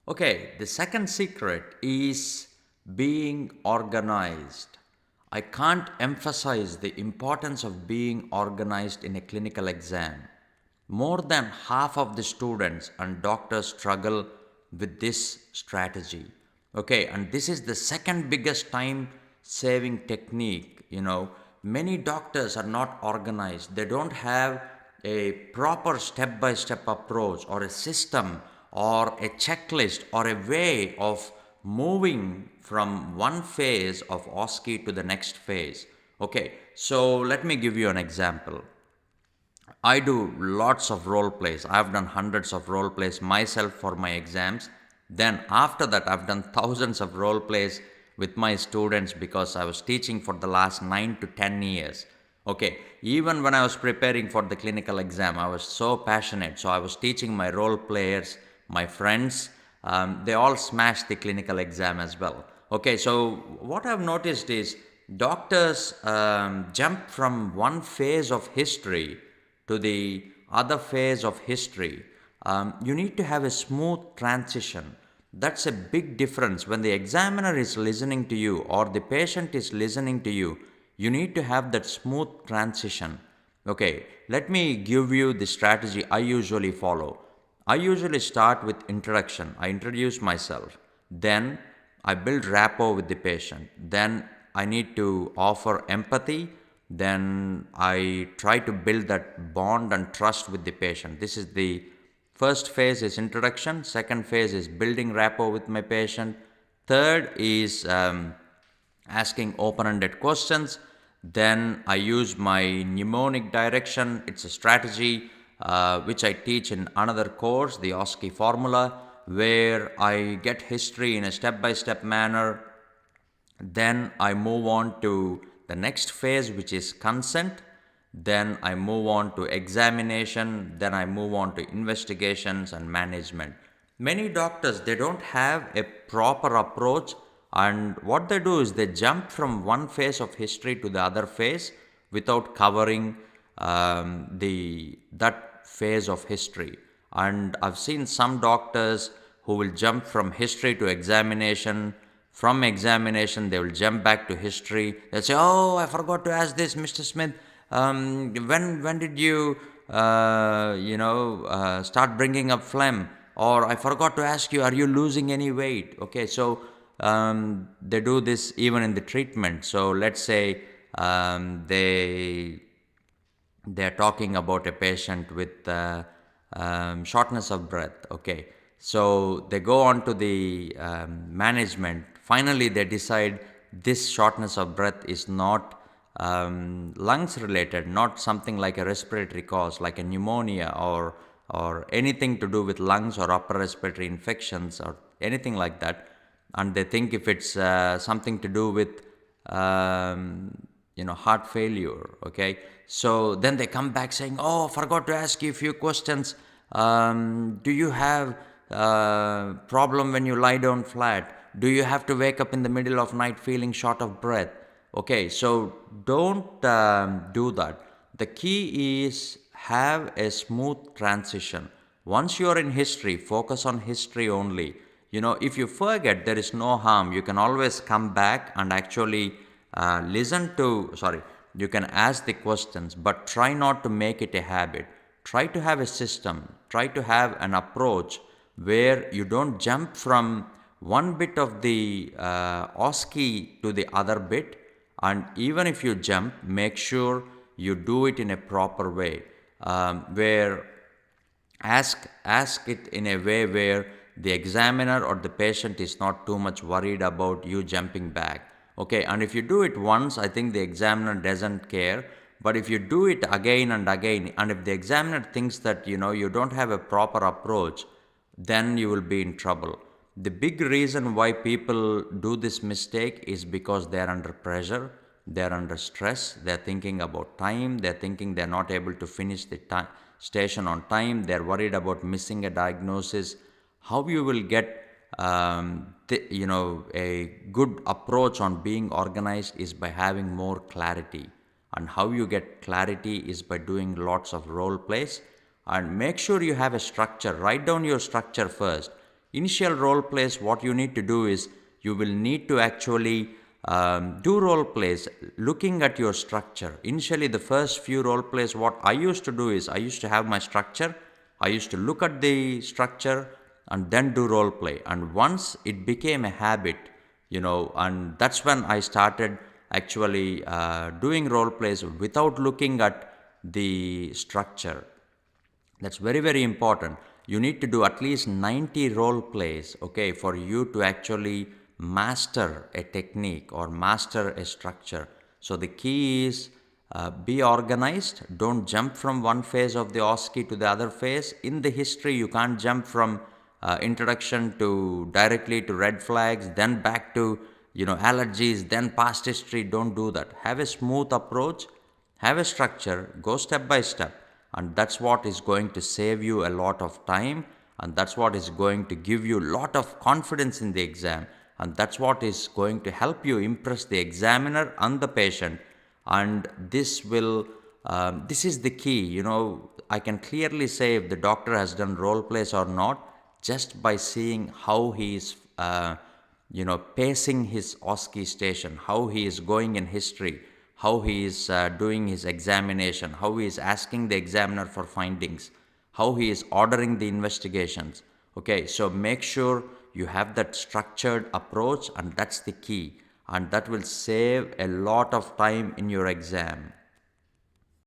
Okay, the second secret is being organized. I can't emphasize the importance of being organized in a clinical exam. More than half of the students and doctors struggle with this strategy. Okay, and this is the second biggest time saving technique. Many doctors are not organized, they don't have a proper step by step approach or a system or a checklist or a way of moving from one phase of OSCE to the next phase. Okay, so let me give you an example. I do lots of role plays. I've done hundreds of role plays myself for my exams. Then, after that, I've done thousands of role plays with my students because I was teaching for the last 9 to 10 years. Okay, even when I was preparing for the clinical exam, I was so passionate. So, I was teaching my role players, my friends, they all smashed the clinical exam as well. Okay, so what I've noticed is doctors jump from one phase of history to the other phase of history. You need to have a smooth transition. That's a big difference. When the examiner is listening to you or the patient is listening to you, you need to have that smooth transition. Okay, let me give you the strategy I usually follow. I usually start with introduction. I introduce myself. Then I build rapport with the patient. Then I need to offer empathy. Then I try to build that bond and trust with the patient. This is the first phase is introduction. Second phase is building rapport with my patient. Third is asking open-ended questions. Then I use my mnemonic direction. It's a strategy which I teach in another course, the OSCE formula, where I get history in a step-by-step manner. Then I move on to the next phase, which is consent. Then I move on to examination. Then I move on to investigations and management. Many doctors, they don't have a proper approach, and what they do is they jump from one phase of history to the other phase without covering the that phase of history. And I've seen some doctors who will jump from history to examination. From examination, they will jump back to history. They'll say, "Oh, I forgot to ask this, Mr. Smith. When did you start bringing up phlegm? Or I forgot to ask you, are you losing any weight?" Okay, so they do this even in the treatment. So let's say they're talking about a patient with shortness of breath. Okay, so they go on to the management. Finally, they decide this shortness of breath is not lungs related, not something like a respiratory cause like a pneumonia or anything to do with lungs or upper respiratory infections or anything like that. And they think if it's something to do with heart failure. Okay, so then they come back saying, "Oh, forgot to ask you a few questions. Do you have problem when you lie down flat? Do you have to wake up in the middle of night feeling short of breath?" Okay, so don't do that. The key is have a smooth transition. Once you are in history, focus on history only. If you forget, there is no harm. You can always come back and actually you can ask the questions, but try not to make it a habit. Try to have a system, try to have an approach where you don't jump from one bit of the OSCE to the other bit, and even if you jump, make sure you do it in a proper way, where ask it in a way where the examiner or the patient is not too much worried about you jumping back. Okay, and if you do it once, I think the examiner doesn't care. But if you do it again and again, and if the examiner thinks that you don't have a proper approach, then you will be in trouble. The big reason why people do this mistake is because they are under pressure, they are under stress, they are thinking about time, they are thinking they are not able to finish the station on time, they are worried about missing a diagnosis. How you will get a good approach on being organized is by having more clarity. And how you get clarity is by doing lots of role plays. And make sure you have a structure. Write down your structure first. Initial role plays, what you need to do is you will need to actually do role plays looking at your structure. Initially, the first few role plays, what I used to do is I used to have my structure, I used to look at the structure and then do role play. And once it became a habit, and that's when I started actually doing role plays without looking at the structure. That's very, very important. You need to do at least 90 role plays, okay, for you to actually master a technique or master a structure. So the key is be organized. Don't jump from one phase of the OSCE to the other phase. In the history, you can't jump from introduction to directly to red flags, then back to allergies, then past history. Don't do that. Have a smooth approach, have a structure, go step by step, and that's what is going to save you a lot of time, and that's what is going to give you a lot of confidence in the exam, and that's what is going to help you impress the examiner and the patient. And this is the key. I can clearly say if the doctor has done role plays or not just by seeing how he is pacing his OSCE station, how he is going in history, how he is doing his examination, how he is asking the examiner for findings, how he is ordering the investigations. Okay, so make sure you have that structured approach, and that's the key, and that will save a lot of time in your exam.